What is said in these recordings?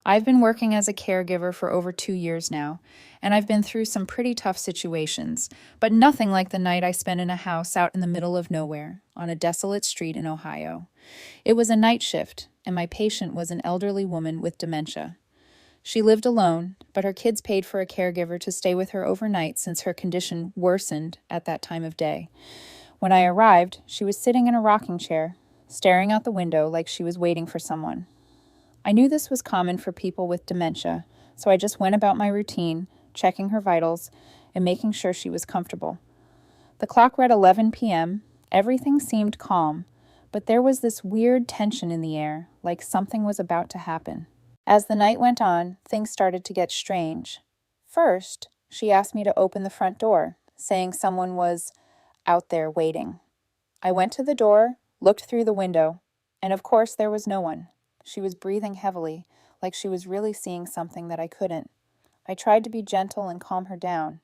I've been working as a caregiver for over 2 years now, and I've been through some pretty tough situations, but nothing like the night I spent in a house out in the middle of nowhere, on a desolate street in Ohio. It was a night shift, and my patient was an elderly woman with dementia. She lived alone, but her kids paid for a caregiver to stay with her overnight since her condition worsened at that time of day. When I arrived, she was sitting in a rocking chair, staring out the window like she was waiting for someone. I knew this was common for people with dementia, so I just went about my routine, checking her vitals and making sure she was comfortable. The clock read 11 p.m. Everything seemed calm, but there was this weird tension in the air, like something was about to happen. As the night went on, things started to get strange. First, she asked me to open the front door, saying someone was out there waiting. I went to the door, looked through the window, and of course there was no one. She was breathing heavily, like she was really seeing something that I couldn't. I tried to be gentle and calm her down,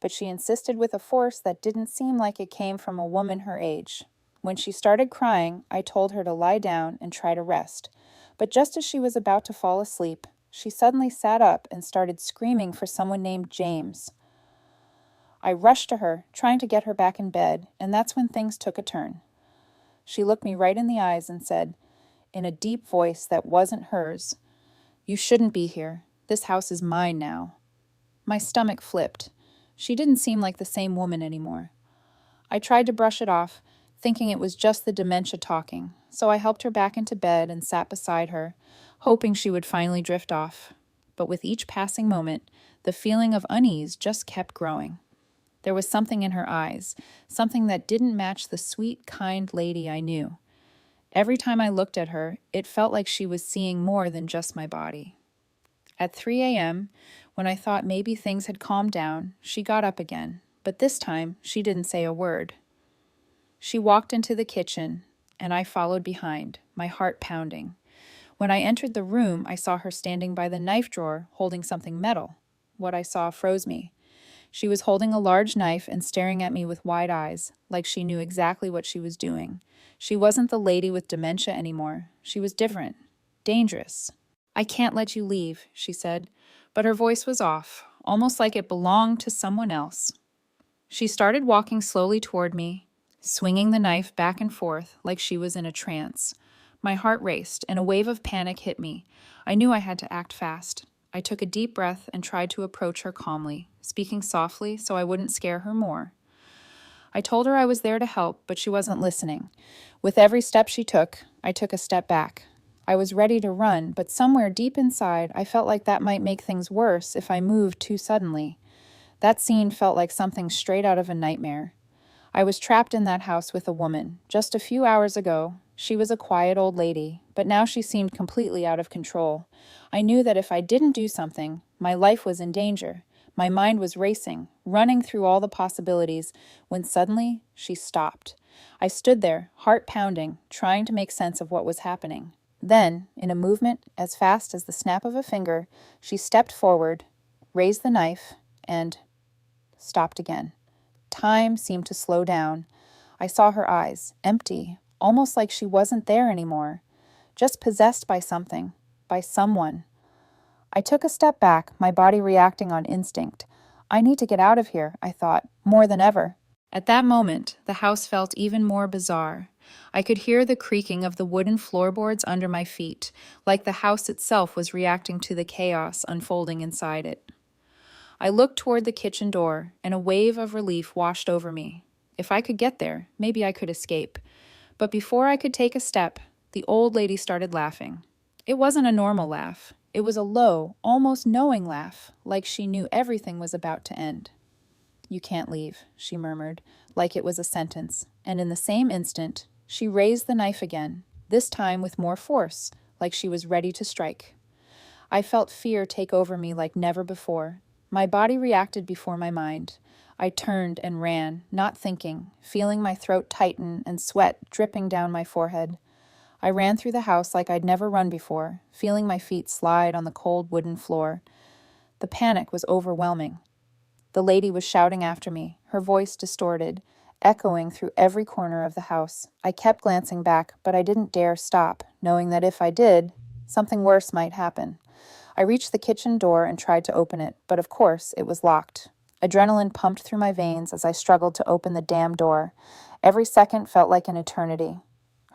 but she insisted with a force that didn't seem like it came from a woman her age. When she started crying, I told her to lie down and try to rest. But just as she was about to fall asleep, she suddenly sat up and started screaming for someone named James. I rushed to her, trying to get her back in bed, and that's when things took a turn. She looked me right in the eyes and said, in a deep voice that wasn't hers, "You shouldn't be here. This house is mine now." My stomach flipped. She didn't seem like the same woman anymore. I tried to brush it off, thinking it was just the dementia talking, so I helped her back into bed and sat beside her, hoping she would finally drift off. But with each passing moment, the feeling of unease just kept growing. There was something in her eyes, something that didn't match the sweet, kind lady I knew. Every time I looked at her, it felt like she was seeing more than just my body. At 3 a.m., when I thought maybe things had calmed down, she got up again, but this time she didn't say a word. She walked into the kitchen, and I followed behind, my heart pounding. When I entered the room, I saw her standing by the knife drawer, holding something metal. What I saw froze me. She was holding a large knife and staring at me with wide eyes, like she knew exactly what she was doing. She wasn't the lady with dementia anymore. She was different. Dangerous. "I can't let you leave," she said, but her voice was off, almost like it belonged to someone else. She started walking slowly toward me, swinging the knife back and forth like she was in a trance. My heart raced, and a wave of panic hit me. I knew I had to act fast. I took a deep breath and tried to approach her calmly, speaking softly so I wouldn't scare her more. I told her I was there to help, but she wasn't listening. With every step she took, I took a step back. I was ready to run, but somewhere deep inside, I felt like that might make things worse if I moved too suddenly. That scene felt like something straight out of a nightmare. I was trapped in that house with a woman. Just a few hours ago, she was a quiet old lady, but now she seemed completely out of control. I knew that if I didn't do something, my life was in danger. My mind was racing, running through all the possibilities, when suddenly she stopped. I stood there, heart pounding, trying to make sense of what was happening. Then, in a movement as fast as the snap of a finger, she stepped forward, raised the knife, and stopped again. Time seemed to slow down. I saw her eyes, empty, almost like she wasn't there anymore, just possessed by something, by someone. I took a step back, my body reacting on instinct. I need to get out of here, I thought, more than ever. At that moment, the house felt even more bizarre. I could hear the creaking of the wooden floorboards under my feet, like the house itself was reacting to the chaos unfolding inside it. I looked toward the kitchen door, and a wave of relief washed over me. If I could get there, maybe I could escape. But before I could take a step, the old lady started laughing. It wasn't a normal laugh. It was a low, almost knowing laugh, like she knew everything was about to end. "You can't leave," she murmured, like it was a sentence, and in the same instant, she raised the knife again, this time with more force, like she was ready to strike. I felt fear take over me like never before. My body reacted before my mind. I turned and ran, not thinking, feeling my throat tighten and sweat dripping down my forehead. I ran through the house like I'd never run before, feeling my feet slide on the cold wooden floor. The panic was overwhelming. The lady was shouting after me, her voice distorted, echoing through every corner of the house. I kept glancing back, but I didn't dare stop, knowing that if I did, something worse might happen. I reached the kitchen door and tried to open it, but of course it was locked. Adrenaline pumped through my veins as I struggled to open the damn door. Every second felt like an eternity.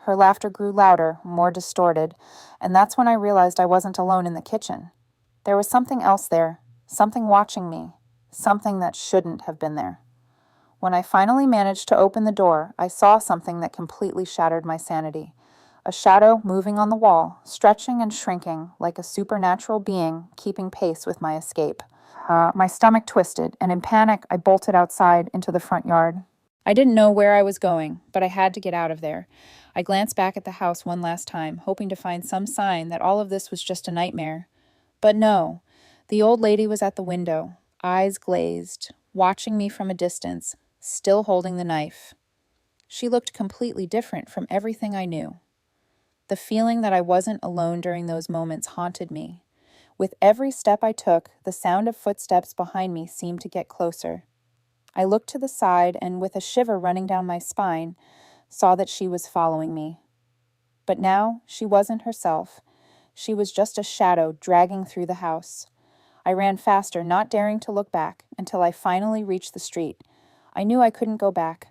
Her laughter grew louder, more distorted, and that's when I realized I wasn't alone in the kitchen. There was something else there, something watching me, something that shouldn't have been there. When I finally managed to open the door, I saw something that completely shattered my sanity. A shadow moving on the wall, stretching and shrinking like a supernatural being keeping pace with my escape. My stomach twisted, and in panic, I bolted outside into the front yard. I didn't know where I was going, but I had to get out of there. I glanced back at the house one last time, hoping to find some sign that all of this was just a nightmare. But no, the old lady was at the window, eyes glazed, watching me from a distance, still holding the knife. She looked completely different from everything I knew. The feeling that I wasn't alone during those moments haunted me. With every step I took, the sound of footsteps behind me seemed to get closer. I looked to the side and, with a shiver running down my spine, saw that she was following me. But now she wasn't herself. She was just a shadow dragging through the house. I ran faster, not daring to look back, until I finally reached the street. I knew I couldn't go back.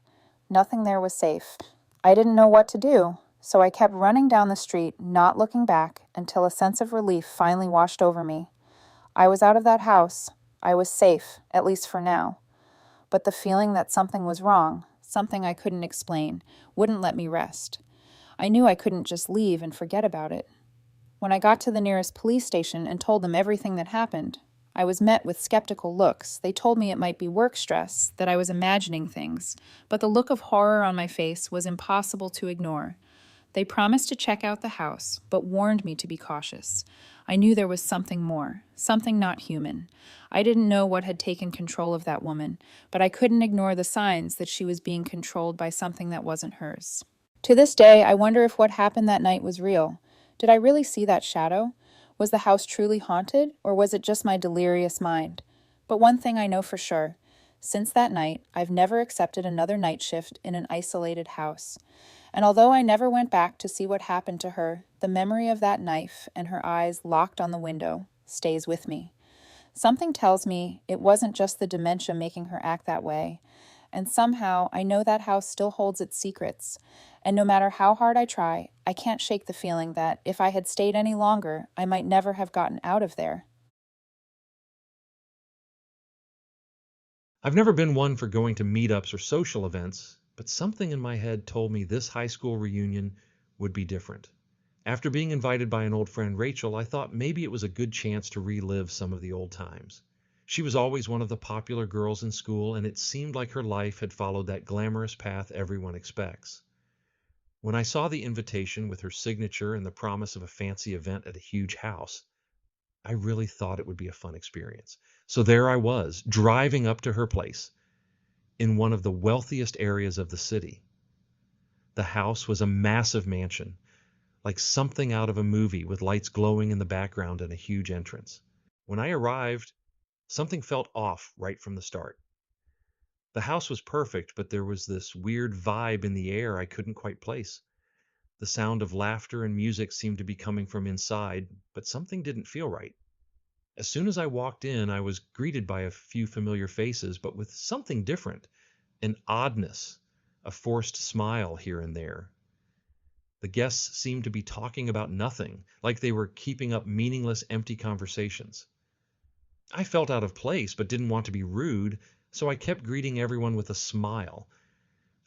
Nothing there was safe. I didn't know what to do, so I kept running down the street, not looking back, until a sense of relief finally washed over me. I was out of that house. I was safe, at least for now. But the feeling that something was wrong, something I couldn't explain, wouldn't let me rest. I knew I couldn't just leave and forget about it. When I got to the nearest police station and told them everything that happened, I was met with skeptical looks. They told me it might be work stress, that I was imagining things, but the look of horror on my face was impossible to ignore. They promised to check out the house, but warned me to be cautious. I knew there was something more, something not human. I didn't know what had taken control of that woman, but I couldn't ignore the signs that she was being controlled by something that wasn't hers. To this day, I wonder if what happened that night was real. Did I really see that shadow? Was the house truly haunted, or was it just my delirious mind? But one thing I know for sure. Since that night, I've never accepted another night shift in an isolated house. And although I never went back to see what happened to her, the memory of that knife and her eyes locked on the window stays with me. Something tells me it wasn't just the dementia making her act that way. And somehow I know that house still holds its secrets. And no matter how hard I try, I can't shake the feeling that if I had stayed any longer, I might never have gotten out of there. I've never been one for going to meetups or social events, but something in my head told me this high school reunion would be different. After being invited by an old friend, Rachel, I thought maybe it was a good chance to relive some of the old times. She was always one of the popular girls in school, and it seemed like her life had followed that glamorous path everyone expects. When I saw the invitation with her signature and the promise of a fancy event at a huge house, I really thought it would be a fun experience. So there I was, driving up to her place in one of the wealthiest areas of the city. The house was a massive mansion, like something out of a movie with lights glowing in the background and a huge entrance. When I arrived, something felt off right from the start. The house was perfect, but there was this weird vibe in the air I couldn't quite place. The sound of laughter and music seemed to be coming from inside, but something didn't feel right. As soon as I walked in, I was greeted by a few familiar faces, but with something different, an oddness, a forced smile here and there. The guests seemed to be talking about nothing, like they were keeping up meaningless, empty conversations. I felt out of place, but didn't want to be rude, so I kept greeting everyone with a smile.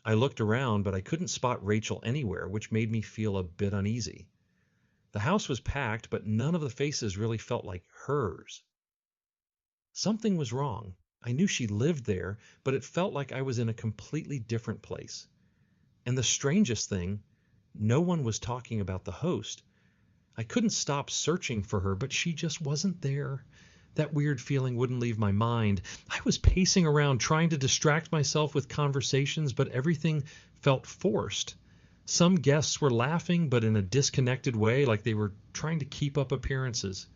I looked around, but I couldn't spot Rachel anywhere, which made me feel a bit uneasy. The house was packed, but none of the faces really felt like hers. Something was wrong. I knew she lived there, but it felt like I was in a completely different place. And the strangest thing, no one was talking about the host. I couldn't stop searching for her, but she just wasn't there. That weird feeling wouldn't leave my mind. I was pacing around trying to distract myself with conversations, but everything felt forced. Some guests were laughing, but in a disconnected way, like they were trying to keep up appearances.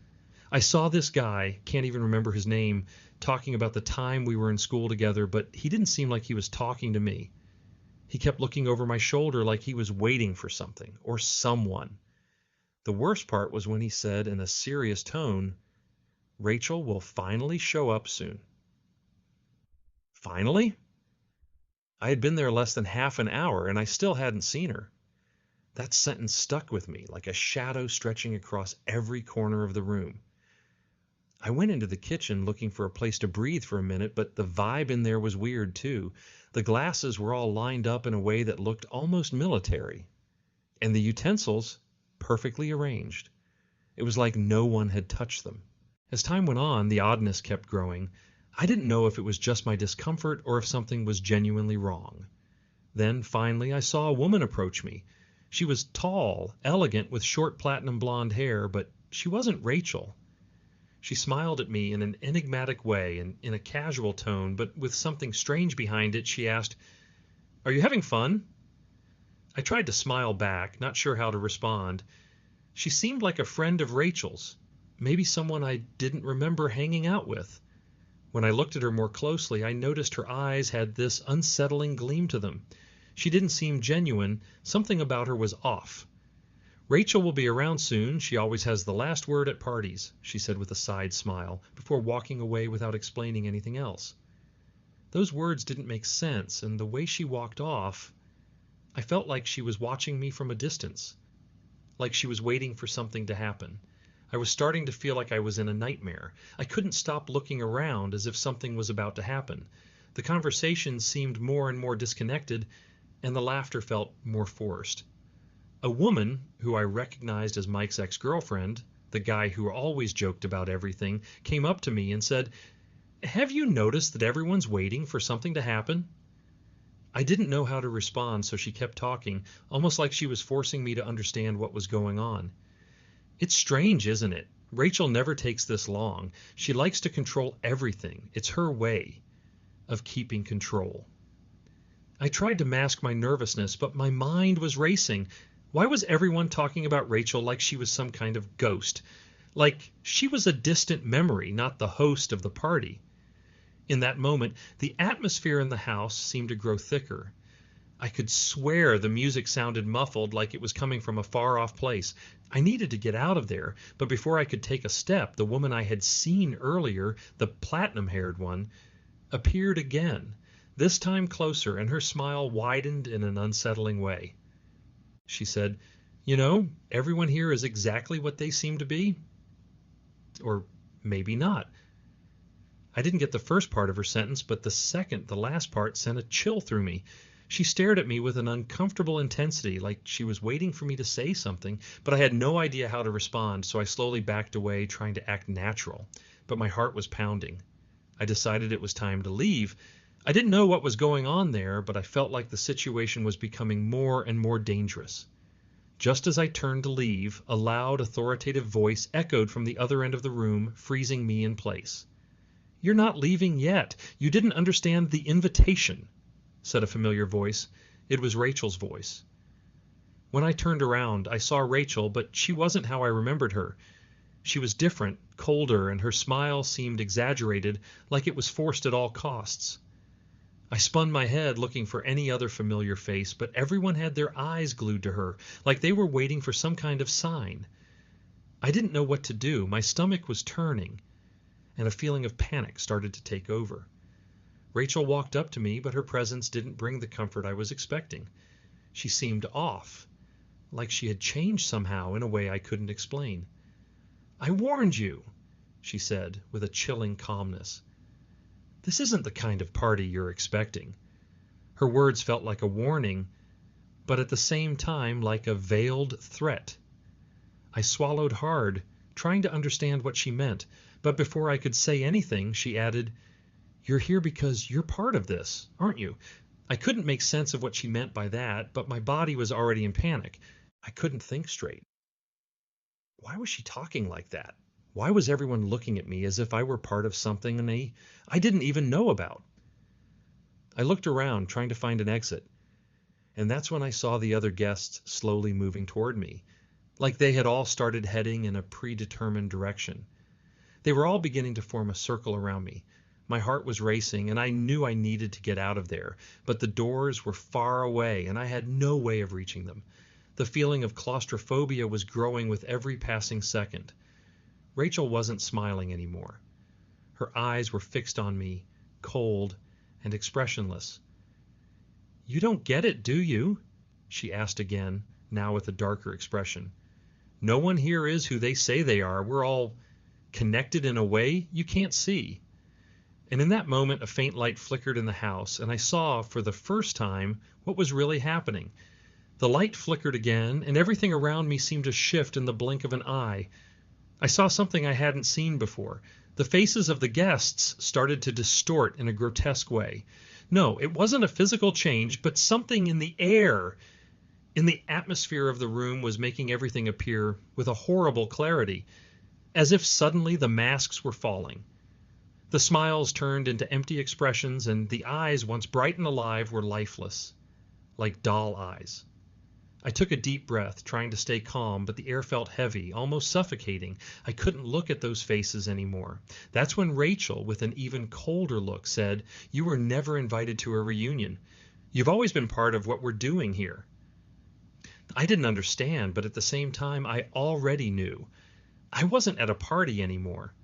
I saw this guy, can't even remember his name, talking about the time we were in school together, but he didn't seem like he was talking to me. He kept looking over my shoulder like he was waiting for something or someone. The worst part was when he said in a serious tone, Rachel will finally show up soon. Finally? I had been there less than half an hour and I still hadn't seen her. That sentence stuck with me like a shadow stretching across every corner of the room. I went into the kitchen looking for a place to breathe for a minute, but the vibe in there was weird too. The glasses were all lined up in a way that looked almost military, and the utensils perfectly arranged. It was like no one had touched them. As time went on, the oddness kept growing. I didn't know if it was just my discomfort or if something was genuinely wrong. Then, finally, I saw a woman approach me. She was tall, elegant, with short platinum blonde hair, but she wasn't Rachel. She smiled at me in an enigmatic way and in a casual tone, but with something strange behind it, she asked, "Are you having fun?" I tried to smile back, not sure how to respond. She seemed like a friend of Rachel's, maybe someone I didn't remember hanging out with. When I looked at her more closely, I noticed her eyes had this unsettling gleam to them. She didn't seem genuine. Something about her was off. "Rachel will be around soon. She always has the last word at parties," she said with a side smile, before walking away without explaining anything else. Those words didn't make sense, and the way she walked off, I felt like she was watching me from a distance, like she was waiting for something to happen. I was starting to feel like I was in a nightmare. I couldn't stop looking around as if something was about to happen. The conversation seemed more and more disconnected, and the laughter felt more forced. A woman, who I recognized as Mike's ex-girlfriend, the guy who always joked about everything, came up to me and said, "Have you noticed that everyone's waiting for something to happen?" I didn't know how to respond, so she kept talking, almost like she was forcing me to understand what was going on. "It's strange, isn't it? Rachel never takes this long. She likes to control everything. It's her way of keeping control." I tried to mask my nervousness, but my mind was racing. Why was everyone talking about Rachel like she was some kind of ghost? Like she was a distant memory, not the host of the party. In that moment, the atmosphere in the house seemed to grow thicker. I could swear the music sounded muffled, like it was coming from a far-off place. I needed to get out of there, but before I could take a step, the woman I had seen earlier, the platinum-haired one, appeared again, this time closer, and her smile widened in an unsettling way. She said, "You know, everyone here is exactly what they seem to be." Or maybe not. I didn't get the first part of her sentence, but the last part, sent a chill through me. She stared at me with an uncomfortable intensity, like she was waiting for me to say something, but I had no idea how to respond, so I slowly backed away, trying to act natural. But my heart was pounding. I decided it was time to leave. I didn't know what was going on there, but I felt like the situation was becoming more and more dangerous. Just as I turned to leave, a loud, authoritative voice echoed from the other end of the room, freezing me in place. "You're not leaving yet. You didn't understand the invitation," said a familiar voice. It was Rachel's voice. When I turned around, I saw Rachel, but she wasn't how I remembered her. She was different, colder, and her smile seemed exaggerated, like it was forced at all costs. I spun my head looking for any other familiar face, but everyone had their eyes glued to her, like they were waiting for some kind of sign. I didn't know what to do. My stomach was turning, and a feeling of panic started to take over. Rachel walked up to me, but her presence didn't bring the comfort I was expecting. She seemed off, like she had changed somehow in a way I couldn't explain. "I warned you," she said with a chilling calmness. "This isn't the kind of party you're expecting." Her words felt like a warning, but at the same time like a veiled threat. I swallowed hard, trying to understand what she meant, but before I could say anything, she added, "You're here because you're part of this, aren't you?" I couldn't make sense of what she meant by that, but my body was already in panic. I couldn't think straight. Why was she talking like that? Why was everyone looking at me as if I were part of something I didn't even know about? I looked around, trying to find an exit, and that's when I saw the other guests slowly moving toward me, like they had all started heading in a predetermined direction. They were all beginning to form a circle around me. My heart was racing, and I knew I needed to get out of there, but the doors were far away, and I had no way of reaching them. The feeling of claustrophobia was growing with every passing second. Rachel wasn't smiling anymore. Her eyes were fixed on me, cold and expressionless. "You don't get it, do you?" she asked again, now with a darker expression. "No one here is who they say they are. We're all connected in a way you can't see." And in that moment, a faint light flickered in the house, and I saw, for the first time, what was really happening. The light flickered again, and everything around me seemed to shift in the blink of an eye. I saw something I hadn't seen before. The faces of the guests started to distort in a grotesque way. No, it wasn't a physical change, but something in the air, in the atmosphere of the room, was making everything appear with a horrible clarity, as if suddenly the masks were falling. The smiles turned into empty expressions, and the eyes, once bright and alive, were lifeless, like doll eyes. I took a deep breath, trying to stay calm, but the air felt heavy, almost suffocating. I couldn't look at those faces anymore. That's when Rachel, with an even colder look, said, "You were never invited to a reunion. You've always been part of what we're doing here." I didn't understand, but at the same time, I already knew. I wasn't at a party anymore.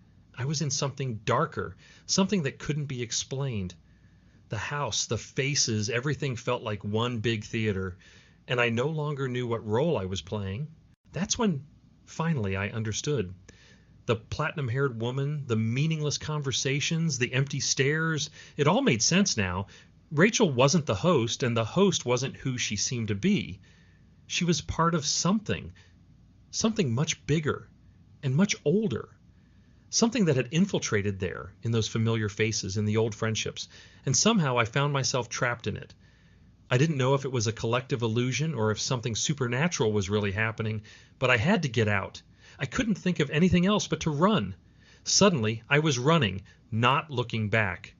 I was in something darker, something that couldn't be explained. The house, the faces, everything felt like one big theater, and I no longer knew what role I was playing. That's when, finally, I understood. The platinum-haired woman, the meaningless conversations, the empty stares, it all made sense now. Rachel wasn't the host, and the host wasn't who she seemed to be. She was part of something much bigger and much older. Something that had infiltrated there, in those familiar faces, in the old friendships, and somehow I found myself trapped in it. I didn't know if it was a collective illusion or if something supernatural was really happening, but I had to get out. I couldn't think of anything else but to run. Suddenly, I was running, not looking back.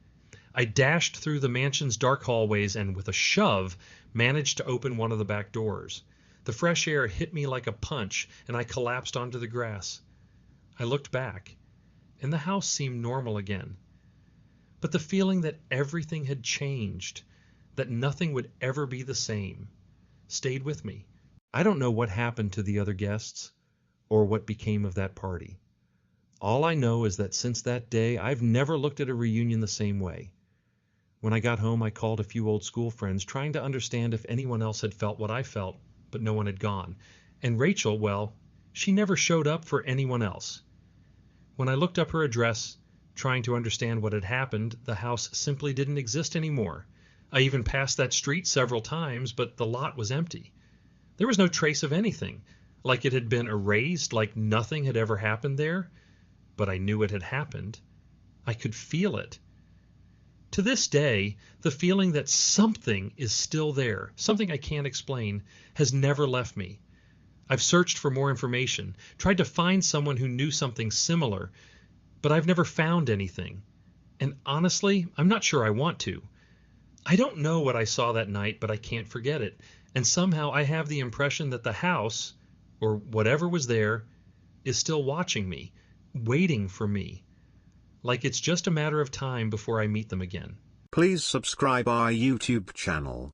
I dashed through the mansion's dark hallways and, with a shove, managed to open one of the back doors. The fresh air hit me like a punch, and I collapsed onto the grass. I looked back, and the house seemed normal again. But the feeling that everything had changed, that nothing would ever be the same, stayed with me. I don't know what happened to the other guests or what became of that party. All I know is that since that day, I've never looked at a reunion the same way. When I got home, I called a few old school friends, trying to understand if anyone else had felt what I felt, but no one had gone. And Rachel, well, she never showed up for anyone else. When I looked up her address, trying to understand what had happened, the house simply didn't exist anymore. I even passed that street several times, but the lot was empty. There was no trace of anything, like it had been erased, like nothing had ever happened there. But I knew it had happened. I could feel it. To this day, the feeling that something is still there, something I can't explain, has never left me. I've searched for more information, tried to find someone who knew something similar, but I've never found anything. And honestly, I'm not sure I want to. I don't know what I saw that night, but I can't forget it. And somehow I have the impression that the house, or whatever was there, is still watching me, waiting for me. Like it's just a matter of time before I meet them again. Please subscribe our YouTube channel.